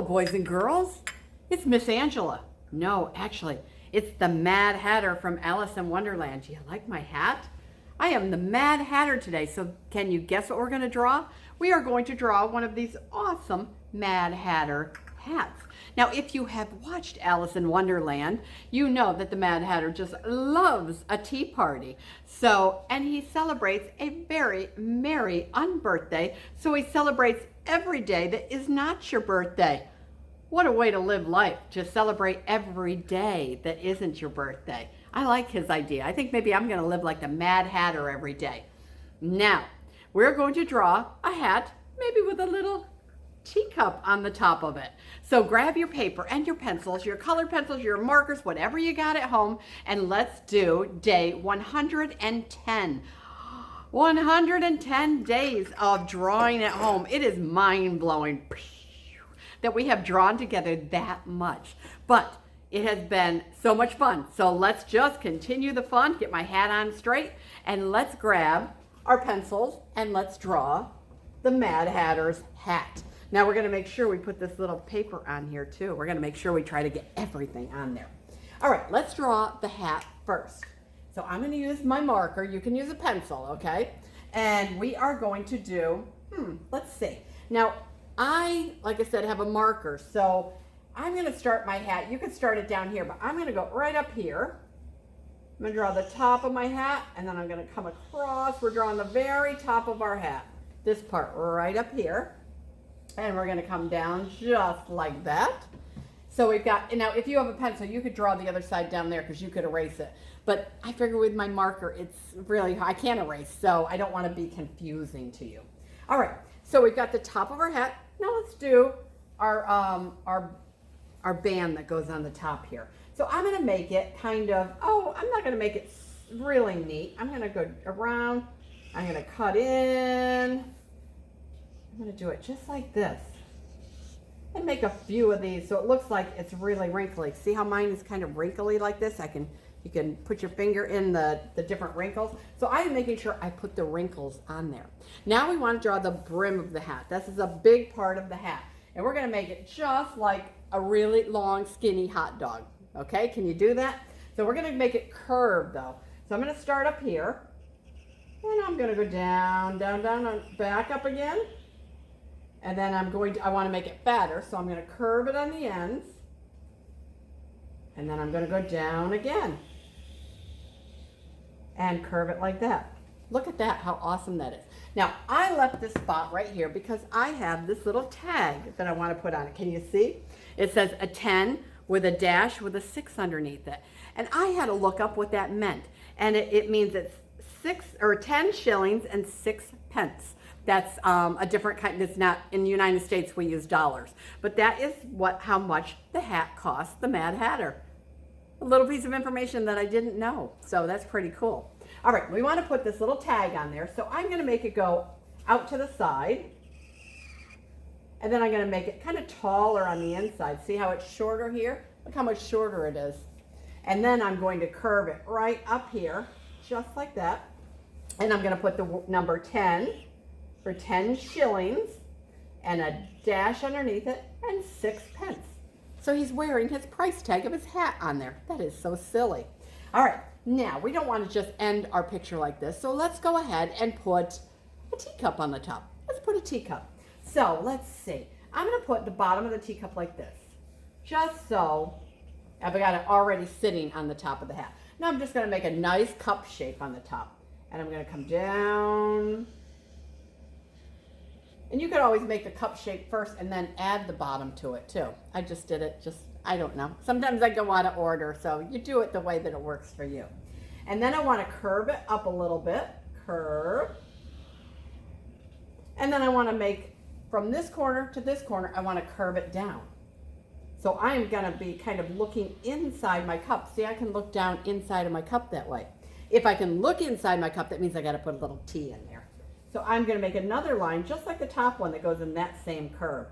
boys and girls. It's Miss Angela. No, actually, it's the Mad Hatter from Alice in Wonderland. Do you like my hat? I am the Mad Hatter today, so can you guess what we're going to draw? We are going to draw one of these awesome Mad Hatter hats. Now, if you have watched Alice in Wonderland, you know that the Mad Hatter just loves a tea party. So, and he celebrates a very merry unbirthday. So he celebrates every day that is not your birthday. What a way to live life, to celebrate every day that isn't your birthday. I like his idea. I think maybe I'm going to live like the Mad Hatter every day. Now, we're going to draw a hat, maybe with a little teacup on the top of it. So grab your paper and your pencils, your colored pencils, your markers, whatever you got at home, and let's do day 110. 110 days of drawing at home. It is mind-blowing that we have drawn together that much. But it has been so much fun. So let's just continue the fun, get my hat on straight, and let's grab our pencils and let's draw the Mad Hatter's hat. Now we're gonna make sure we put this little paper on here too. We're gonna make sure we try to get everything on there. All right, let's draw the hat first. So I'm gonna use my marker. You can use a pencil, okay? And we are going to do, let's see. Now, like I said, have a marker. So I'm gonna start my hat. You can start it down here, but I'm gonna go right up here. I'm gonna draw the top of my hat, and then I'm gonna come across. We're drawing the very top of our hat. This part right up here. And we're gonna come down just like that. So we've got, now if you have a pencil, you could draw the other side down there because you could erase it. But I figure with my marker, it's really, I can't erase, so I don't wanna be confusing to you. All right, so we've got the top of our hat. Now let's do our band that goes on the top here. So I'm gonna make it kind of, I'm not gonna make it really neat. I'm gonna go around, I'm gonna cut in. I'm gonna do it just like this. And make a few of these so it looks like it's really wrinkly. See how mine is kind of wrinkly like this? You can put your finger in the different wrinkles. So I am making sure I put the wrinkles on there. Now we want to draw the brim of the hat. This is a big part of the hat. And we're gonna make it just like a really long, skinny hot dog. Okay, can you do that? So we're gonna make it curved though. So I'm gonna start up here. And I'm gonna go down, down, down, and back up again. And then I want to make it fatter, so I'm going to curve it on the ends. And then I'm going to go down again. And curve it like that. Look at that, how awesome that is. Now, I left this spot right here because I have this little tag that I want to put on it. Can you see? It says a 10 with a dash with a 6 underneath it. And I had to look up what that meant. And it means it's 10 shillings and 6 pence. That's a different kind. It's not in the United States. We use dollars, but that is how much the hat costs the Mad Hatter. A little piece of information that I didn't know, so that's pretty cool. All right, we want to put this little tag on there, so I'm going to make it go out to the side, and then I'm going to make it kind of taller on the inside. See how it's shorter here? Look how much shorter it is. And then I'm going to curve it right up here, just like that, and I'm going to put the number 10. For 10 shillings and a dash underneath it and 6 pence. So he's wearing his price tag of his hat on there. That is so silly. All right, now we don't want to just end our picture like this. So let's go ahead and put a teacup on the top. Let's put a teacup. So let's see. I'm going to put the bottom of the teacup like this. Just so I've got it already sitting on the top of the hat. Now I'm just going to make a nice cup shape on the top. And I'm going to come down. And you could always make the cup shape first and then add the bottom to it too. I just did it, I don't know. Sometimes I go out of order, so you do it the way that it works for you. And then I want to curve it up a little bit, curve. And then I want to make, from this corner to this corner, I want to curve it down. So I'm going to be kind of looking inside my cup. See, I can look down inside of my cup that way. If I can look inside my cup, that means I got to put a little T in there. So I'm going to make another line just like the top one that goes in that same curve.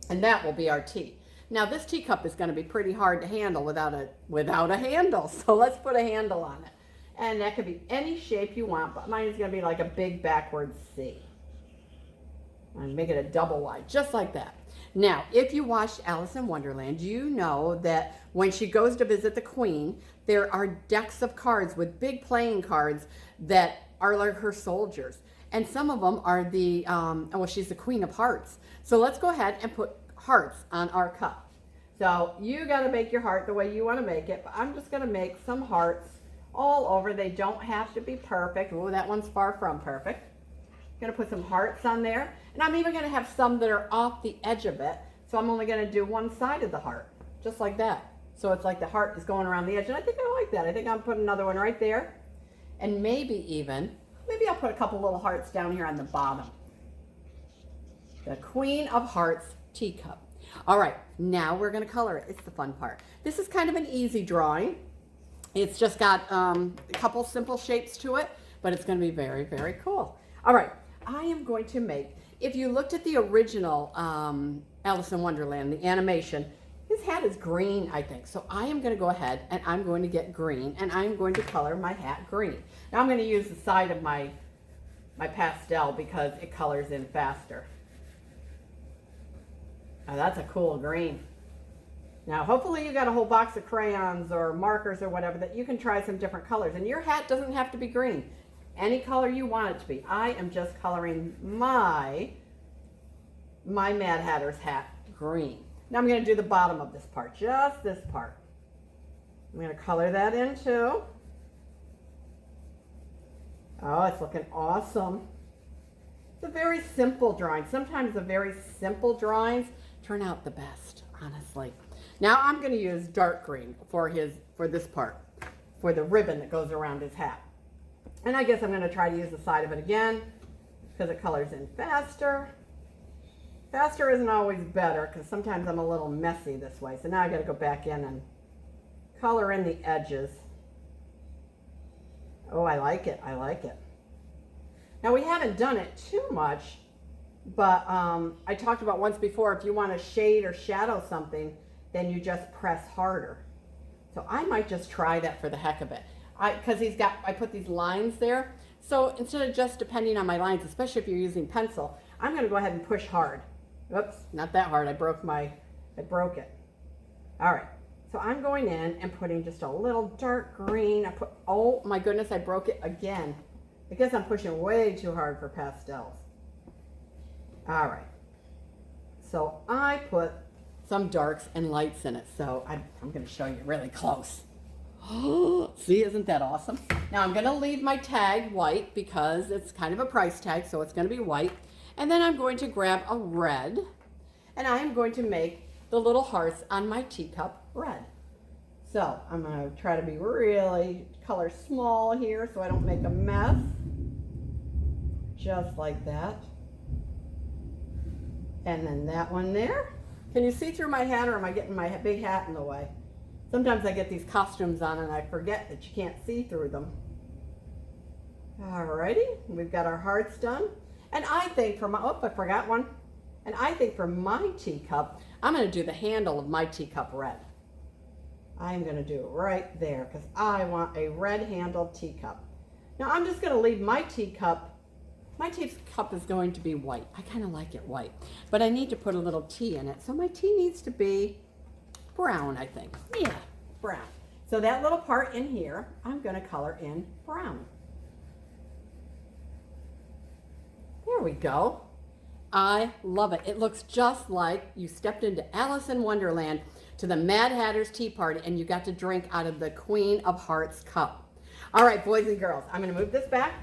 And that will be our T. Now this teacup is going to be pretty hard to handle without a handle. So let's put a handle on it. And that could be any shape you want, but mine is going to be like a big backwards C. And make it a double wide, just like that. Now, if you watched Alice in Wonderland, you know that when she goes to visit the Queen, there are decks of cards with big playing cards that are like her soldiers. And some of them are the, well, she's the Queen of Hearts. So let's go ahead and put hearts on our cup. So you got to make your heart the way you want to make it, but I'm just going to make some hearts all over. They don't have to be perfect. Oh, that one's far from perfect. I'm going to put some hearts on there. And I'm even going to have some that are off the edge of it. So I'm only going to do one side of the heart, just like that. So it's like the heart is going around the edge. And I think I like that. I think I'll put another one right there. And maybe I'll put a couple little hearts down here on the bottom. The Queen of Hearts teacup. All right, now we're going to color it. It's the fun part. This is kind of an easy drawing. It's just got a couple simple shapes to it, but it's going to be very, very cool. All right, I am going to make, if you looked at the original Alice in Wonderland, the animation, his hat is green, I think. So I am going to go ahead and I'm going to get green, and I'm going to color my hat green. Now I'm going to use the side of my pastel because it colors in faster. Now that's a cool green. Now hopefully you got a whole box of crayons or markers or whatever that you can try some different colors. And your hat doesn't have to be green. Any color you want it to be. I am just coloring my Mad Hatter's hat green. Now I'm going to do the bottom of this part, just this part. I'm going to color that in too. Oh, it's looking awesome. It's a very simple drawing. Sometimes the very simple drawings turn out the best, honestly. Now I'm going to use dark green for this part, for the ribbon that goes around his hat. And I guess I'm going to try to use the side of it again because it colors in faster. Faster isn't always better because sometimes I'm a little messy this way. So now I got to go back in and color in the edges. Oh, I like it. I like it. Now we haven't done it too much, but I talked about once before, if you want to shade or shadow something, then you just press harder. So I might just try that for the heck of it. Because I put these lines there. So instead of just depending on my lines, especially if you're using pencil, I'm going to go ahead and push hard. Oops, not that hard. I broke it. All right. So I'm going in and putting just a little dark green. Oh my goodness, I broke it again. I guess I'm pushing way too hard for pastels. All right. So I put some darks and lights in it. So I'm going to show you really close. See, isn't that awesome? Now I'm going to leave my tag white because it's kind of a price tag, so it's going to be white. And then I'm going to grab a red, and I am going to make the little hearts on my teacup red. So I'm going to try to be really color small here so I don't make a mess. Just like that. And then that one there. Can you see through my hat, or am I getting my big hat in the way? Sometimes I get these costumes on and I forget that you can't see through them. Alrighty, we've got our hearts done. And I think I forgot one. And I think for my teacup, I'm going to do the handle of my teacup red. I'm going to do it right there because I want a red handled teacup. Now I'm just going to leave my teacup. My teacup is going to be white. I kind of like it white, but I need to put a little tea in it. So my tea needs to be brown, I think. Yeah, brown. So that little part in here, I'm going to color in brown. There we go. I love it. It looks just like you stepped into Alice in Wonderland to the Mad Hatter's Tea Party and you got to drink out of the Queen of Hearts cup. All right, boys and girls, I'm going to move this back.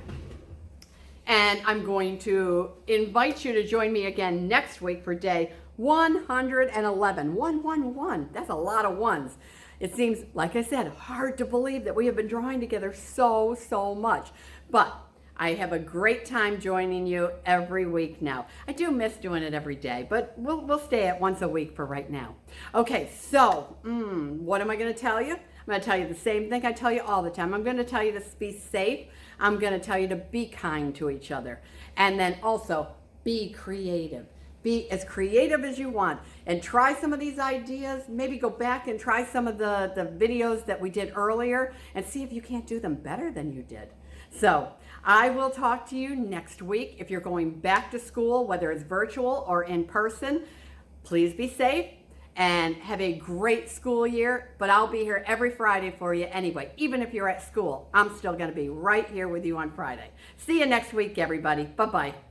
And I'm going to invite you to join me again next week for day 111. 111. That's a lot of ones. It seems, like I said, hard to believe that we have been drawing together so much. But I have a great time joining you every week now. I do miss doing it every day, but we'll stay at once a week for right now. Okay, so what am I going to tell you? I'm going to tell you the same thing I tell you all the time. I'm going to tell you to be safe. I'm going to tell you to be kind to each other. And then also be creative. Be as creative as you want and try some of these ideas. Maybe go back and try some of the videos that we did earlier and see if you can't do them better than you did. So I will talk to you next week. If you're going back to school, whether it's virtual or in person, please be safe and have a great school year. But I'll be here every Friday for you anyway. Even if you're at school, I'm still going to be right here with you on Friday. See you next week, everybody. Bye-bye.